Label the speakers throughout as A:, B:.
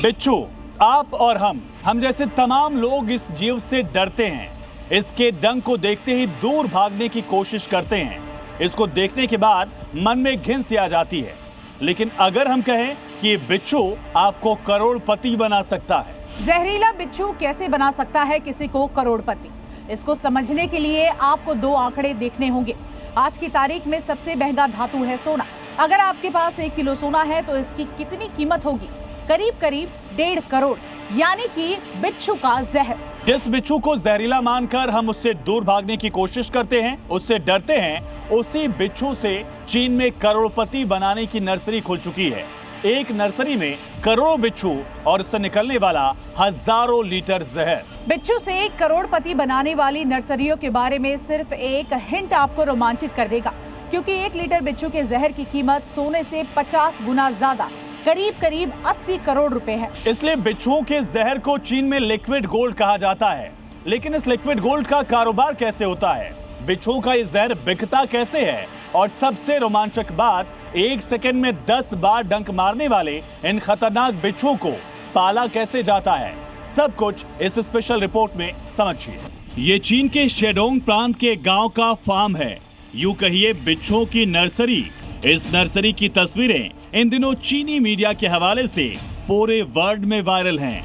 A: बिच्छू, आप और हम जैसे तमाम लोग इस जीव से डरते हैं। इसके डंक को देखते ही दूर भागने की कोशिश करते हैं। इसको देखने के बाद मन में घिन सी आ जाती है। लेकिन अगर हम कहें कि ये बिच्छू आपको करोड़पति बना सकता है।
B: जहरीला बिच्छू कैसे बना सकता है किसी को करोड़पति? इसको समझने के लिए आपको दो आंकड़े देखने होंगे। आज की तारीख में सबसे महंगा धातु है सोना। अगर आपके पास 1 किलो सोना है तो इसकी कितनी कीमत होगी? करीब 1.5 करोड़, यानी कि बिच्छू का जहर।
A: जिस बिच्छू को जहरीला मानकर हम उससे दूर भागने की कोशिश करते हैं, उससे डरते हैं, उसी बिच्छू से चीन में करोड़पति बनाने की नर्सरी खुल चुकी है। एक नर्सरी में करोड़ों बिच्छू और उससे निकलने वाला हजारों लीटर जहर।
B: बिच्छू से करोड़पति बनाने वाली नर्सरियों के बारे में सिर्फ एक हिंट आपको रोमांचित कर देगा, क्योंकि 1 लीटर बिच्छू के जहर की कीमत सोने से 50 गुना ज्यादा, करीब 80 करोड़ रुपए है।
A: इसलिए बिच्छुओं के जहर को चीन में लिक्विड गोल्ड कहा जाता है। लेकिन इस लिक्विड गोल्ड का कारोबार कैसे होता है? बिच्छुओं का ये जहर बिकता कैसे है? और सबसे रोमांचक बात, 1 सेकंड में 10 बार डंक मारने वाले इन खतरनाक बिच्छुओं को पाला कैसे जाता है? सब कुछ इस स्पेशल रिपोर्ट में समझिए। ये चीन के शेडोंग प्रांत के गांव का फार्म है, यूं कहिए बिच्छुओं की नर्सरी। इस नर्सरी की तस्वीरें इन दिनों चीनी मीडिया के हवाले से पूरे वर्ल्ड में वायरल हैं।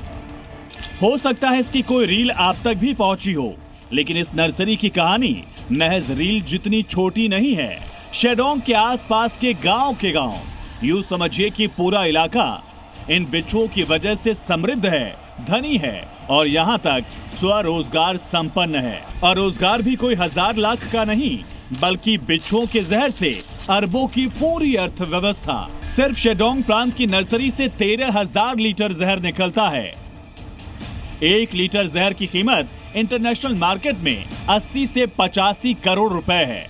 A: हो सकता है इसकी कोई रील आप तक भी पहुंची हो, लेकिन इस नर्सरी की कहानी महज रील जितनी छोटी नहीं है। शेडोंग के आसपास के गांव यूं समझिए कि पूरा इलाका इन बिच्छुओं की वजह से समृद्ध है, धनी है और यहाँ तक स्वरोजगार संपन्न है। और रोजगार भी कोई 1000 लाख का नहीं, बल्कि बिच्छुओं के जहर से अरबों की पूरी अर्थव्यवस्था। सिर्फ शेडोंग प्रांत की नर्सरी से 13,000 लीटर जहर निकलता है। 1 लीटर जहर की कीमत इंटरनेशनल मार्केट में 80 से 85 करोड़ रुपए है।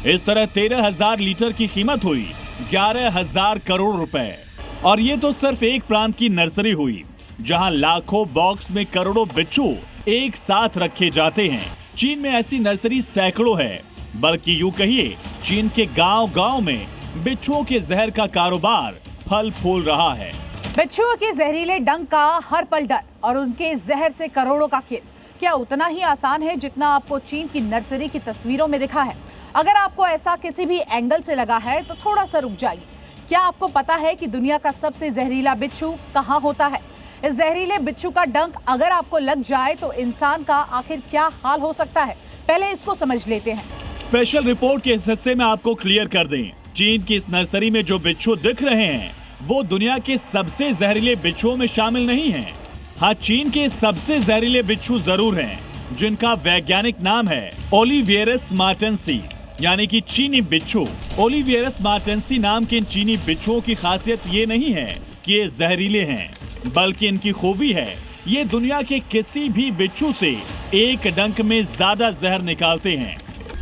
A: इस तरह 13,000 लीटर की कीमत हुई 11,000 करोड़ रुपए। और ये तो सिर्फ एक प्रांत की नर्सरी हुई, जहां लाखों बॉक्स में करोड़ों बिच्छू एक साथ रखे जाते हैं। चीन में ऐसी नर्सरी सैकड़ों है, बल्कि यूं कहिए चीन के गांव में बिच्छुओं के जहर का कारोबार फल फूल रहा है।
B: बिच्छुओं के जहरीले डंक का हर पल डर और उनके जहर से करोड़ों का खेल क्या उतना ही आसान है जितना आपको चीन की नर्सरी की तस्वीरों में दिखा है? अगर आपको ऐसा किसी भी एंगल से लगा है तो थोड़ा सा रुक जाइए। क्या आपको पता है कि दुनिया का सबसे जहरीला बिच्छू कहाँ होता है? इस जहरीले बिच्छू का डंक अगर आपको लग जाए तो इंसान का आखिर क्या हाल हो सकता है? पहले इसको समझ लेते हैं।
A: स्पेशल रिपोर्ट के इस हिस्से में आपको क्लियर कर दें, चीन की इस नर्सरी में जो बिच्छू दिख रहे हैं वो दुनिया के सबसे जहरीले बिच्छुओं में शामिल नहीं हैं। हाँ, चीन के सबसे जहरीले बिच्छू जरूर हैं, जिनका वैज्ञानिक नाम है ओलिवियरस मार्टेंसी, यानी कि चीनी बिच्छू। ओलिवियरस मार्टेंसी नाम के इन चीनी बिच्छुओं की खासियत ये नहीं है कि ये जहरीले हैं, बल्कि इनकी खूबी है ये दुनिया के किसी भी बिच्छू से एक डंक में ज्यादा जहर निकालते हैं।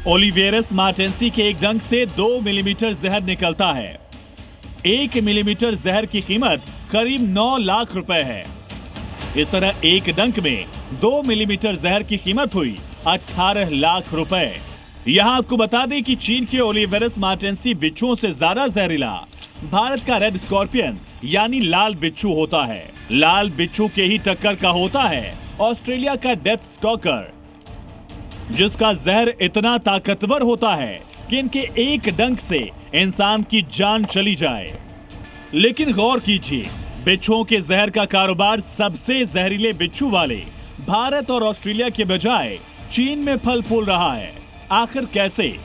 A: ओलिवियरस मार्टेंसी के एक डंक से 2 मिलीमीटर जहर निकलता है। 1 मिलीमीटर जहर की कीमत करीब 9 लाख रुपए है। इस तरह एक डंक में 2 मिलीमीटर जहर की कीमत हुई 18 लाख रुपए। यहाँ आपको बता दें कि चीन के ओलिवियरस मार्टेंसी बिच्छुओं से ज्यादा जहरीला भारत का रेड स्कॉर्पियन यानी लाल बिच्छू होता है। लाल बिच्छू के ही टक्कर का होता है ऑस्ट्रेलिया का डेथ स्टॉकर, जिसका जहर इतना ताकतवर होता है कि इनके एक डंक से इंसान की जान चली जाए। लेकिन गौर कीजिए, बिच्छुओं के जहर का कारोबार सबसे जहरीले बिच्छू वाले भारत और ऑस्ट्रेलिया के बजाय चीन में फल फूल रहा है। आखिर कैसे?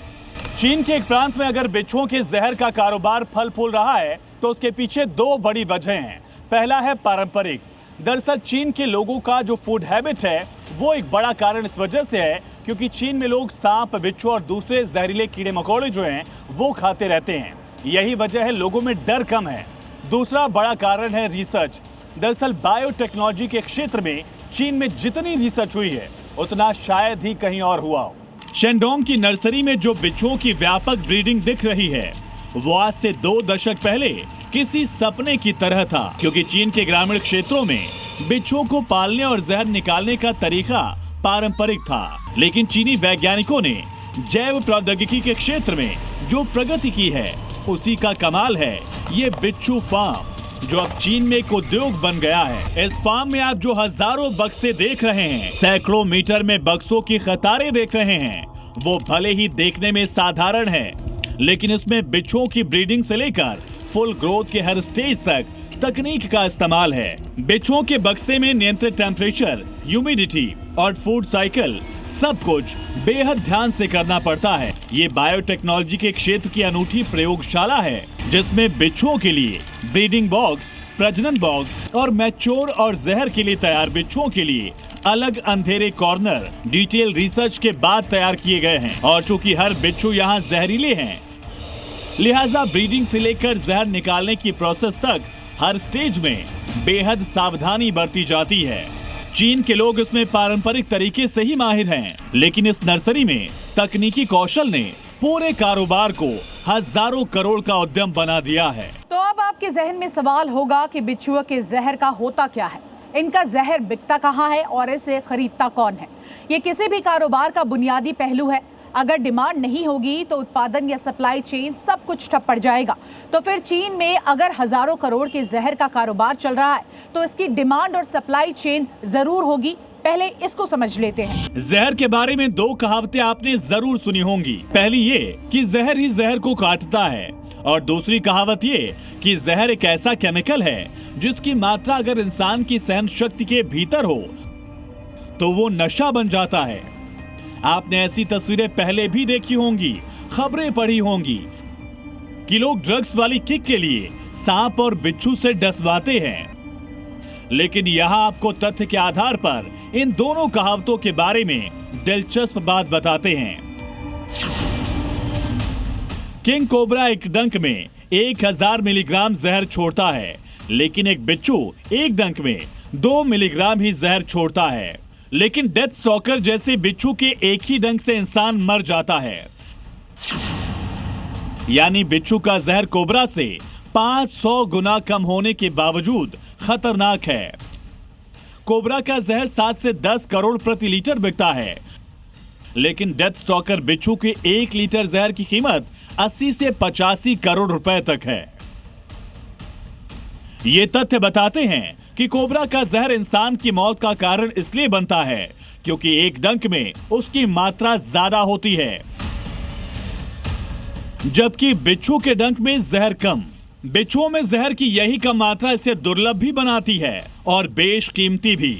A: चीन के एक प्रांत में अगर बिच्छुओं के जहर का कारोबार फल फूल रहा है तो उसके पीछे 2 बड़ी वजह हैं। पहला है पारंपरिक। दरअसल चीन के लोगों का जो फूड हैबिट है वो एक बड़ा कारण इस वजह से है क्योंकि चीन में लोग सांप, बिच्छू और दूसरे जहरीले कीड़े मकोड़े जो हैं वो खाते रहते हैं। यही वजह है लोगों में डर कम है। दूसरा बड़ा कारण है रिसर्च। दरअसल बायोटेक्नोलॉजी के क्षेत्र में चीन में जितनी रिसर्च हुई है उतना शायद ही कहीं और हुआ हो। शेडोंग की नर्सरी में जो बिच्छुओं की व्यापक ब्रीडिंग दिख रही है वो आज से 2 दशक पहले किसी सपने की तरह था, क्योंकि चीन के ग्रामीण क्षेत्रों में बिच्छुओं को पालने और जहर निकालने का तरीका पारंपरिक था। लेकिन चीनी वैज्ञानिकों ने जैव प्रौद्योगिकी के क्षेत्र में जो प्रगति की है उसी का कमाल है ये बिच्छू फार्म। जो अब चीन में एक उद्योग बन गया है। इस फार्म में आप जो हजारों बक्से देख रहे हैं, सैकड़ों मीटर में बक्सों की कतारें देख रहे हैं, वो भले ही देखने में साधारण है, लेकिन इसमें बिच्छुओं की ब्रीडिंग से लेकर फुल ग्रोथ के हर स्टेज तक तकनीक का इस्तेमाल है। बिच्छुओं के बक्से में नियंत्रित टेम्परेचर, ह्यूमिडिटी और फूड साइकिल सब कुछ बेहद ध्यान से करना पड़ता है। ये बायोटेक्नोलॉजी के क्षेत्र की अनूठी प्रयोगशाला है, जिसमें बिच्छुओं के लिए ब्रीडिंग बॉक्स, प्रजनन बॉक्स और मैच्योर और जहर के लिए तैयार बिच्छुओं के लिए अलग अंधेरे कॉर्नर डिटेल रिसर्च के बाद तैयार किए गए हैं। और चूंकि हर बिच्छू यहाँ जहरीले हैं, लिहाजा ब्रीडिंग से लेकर जहर निकालने की प्रोसेस तक हर स्टेज में बेहद सावधानी बरती जाती है। चीन के लोग इसमें पारंपरिक तरीके से ही माहिर हैं, लेकिन इस नर्सरी में तकनीकी कौशल ने पूरे कारोबार को हजारों करोड़ का उद्यम बना दिया है।
B: तो अब आपके जहन में सवाल होगा कि बिच्छुओं के जहर का होता क्या है, इनका जहर बिकता कहाँ है और इसे खरीदता कौन है। ये किसी भी कारोबार का बुनियादी पहलू है। अगर डिमांड नहीं होगी तो उत्पादन या सप्लाई चेन सब कुछ ठप पड़ जाएगा। तो फिर चीन में अगर हजारों करोड़ के जहर का कारोबार चल रहा है तो इसकी डिमांड और सप्लाई चेन जरूर होगी। पहले इसको समझ लेते हैं।
A: जहर के बारे में दो कहावतें आपने जरूर सुनी होंगी। पहली ये कि जहर ही जहर को काटता है, और दूसरी कहावत ये कि जहर एक ऐसा केमिकल है जिसकी मात्रा अगर इंसान की सहन शक्ति के भीतर हो तो वो नशा बन जाता है। आपने ऐसी तस्वीरें पहले भी देखी होंगी, खबरें पढ़ी होंगी कि लोग ड्रग्स वाली किक के लिए सांप और बिच्छू से डसवाते हैं। लेकिन यहाँ आपको तथ्य के आधार पर इन दोनों कहावतों के बारे में दिलचस्प बात बताते हैं। किंग कोबरा एक डंक में 1000 मिलीग्राम जहर छोड़ता है, लेकिन एक बिच्छू एक डंक में 2 मिलीग्राम ही जहर छोड़ता है। लेकिन डेथ स्टॉकर जैसे बिच्छू के एक ही डंक से इंसान मर जाता है। यानी बिच्छू का जहर कोबरा से 500 गुना कम होने के बावजूद खतरनाक है। कोबरा का जहर 7 से 10 करोड़ प्रति लीटर बिकता है, लेकिन डेथ स्टॉकर बिच्छू के 1 लीटर जहर की कीमत 80 से 85 करोड़ रुपए तक है। ये तथ्य बताते हैं कि कोबरा का जहर इंसान की मौत का कारण इसलिए बनता है क्योंकि एक डंक में उसकी मात्रा ज्यादा होती है, जबकि बिच्छू के डंक में जहर कम। बिच्छुओं में जहर की यही कम मात्रा इसे दुर्लभ भी बनाती है और बेशकीमती भी।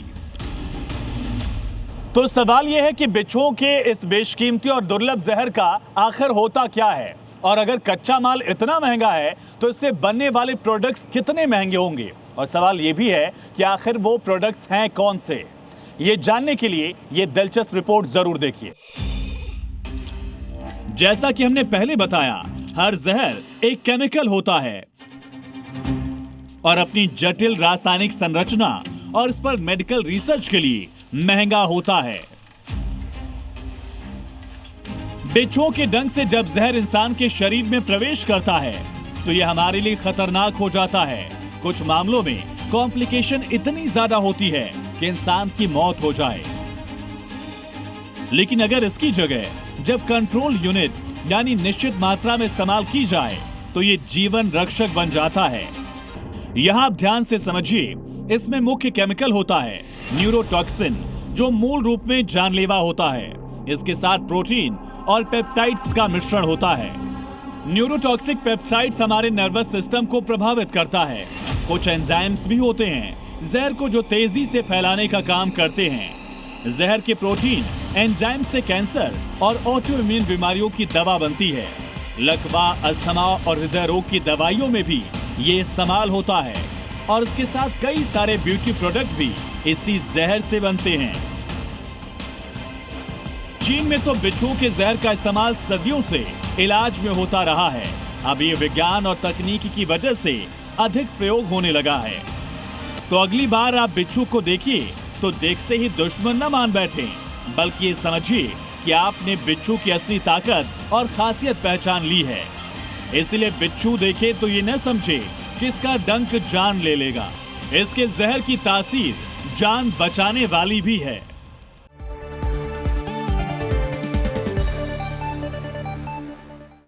A: तो सवाल यह है कि बिच्छुओं के इस बेशकीमती और दुर्लभ जहर का आखिर होता क्या है, और अगर कच्चा माल इतना महंगा है तो इससे बनने वाले प्रोडक्ट्स कितने महंगे होंगे। और सवाल यह भी है कि आखिर वो प्रोडक्ट्स हैं कौन से। ये जानने के लिए ये दिलचस्प रिपोर्ट जरूर देखिए। जैसा कि हमने पहले बताया, हर जहर एक केमिकल होता है और अपनी जटिल रासायनिक संरचना और इस पर मेडिकल रिसर्च के लिए महंगा होता है। बिच्छुओं के डंक से जब जहर इंसान के शरीर में प्रवेश करता है तो यह हमारे लिए खतरनाक हो जाता है। कुछ मामलों में कॉम्प्लिकेशन इतनी ज्यादा होती है कि इंसान की मौत हो जाए। लेकिन अगर इसकी जगह जब कंट्रोल यूनिट यानी निश्चित मात्रा में इस्तेमाल की जाए तो ये जीवन रक्षक बन जाता है। यहाँ आप ध्यान से समझिए, इसमें मुख्य केमिकल होता है न्यूरोटॉक्सिन, जो मूल रूप में जानलेवा होता है। इसके साथ प्रोटीन और पेप्टाइड्स का मिश्रण होता है। न्यूरोटॉक्सिक पेप्टाइड्स हमारे नर्वस सिस्टम को प्रभावित करता है। कुछ एंजाइम्स भी होते हैं जहर को जो तेजी से फैलाने का काम करते हैं। जहर के प्रोटीन एंजाइम से कैंसर और ऑटोइम्यून बीमारियों की दवा बनती है। लकवा, अस्थमा और हृदय रोग की दवाइयों में भी ये इस्तेमाल होता है, और इसके साथ कई सारे ब्यूटी प्रोडक्ट भी इसी जहर से बनते हैं। चीन में तो बिच्छुओं के जहर का इस्तेमाल सदियों से इलाज में होता रहा है। अब ये विज्ञान और तकनीकी की वजह से अधिक प्रयोग होने लगा है। तो अगली बार आप बिच्छू को देखिए तो देखते ही दुश्मन न मान बैठें, बल्कि ये समझिए कि आपने बिच्छू की असली ताकत और खासियत पहचान ली है। इसलिए बिच्छू देखे तो ये न समझे कि इसका डंक जान ले लेगा। इसके जहर की तासीर जान बचाने वाली भी है।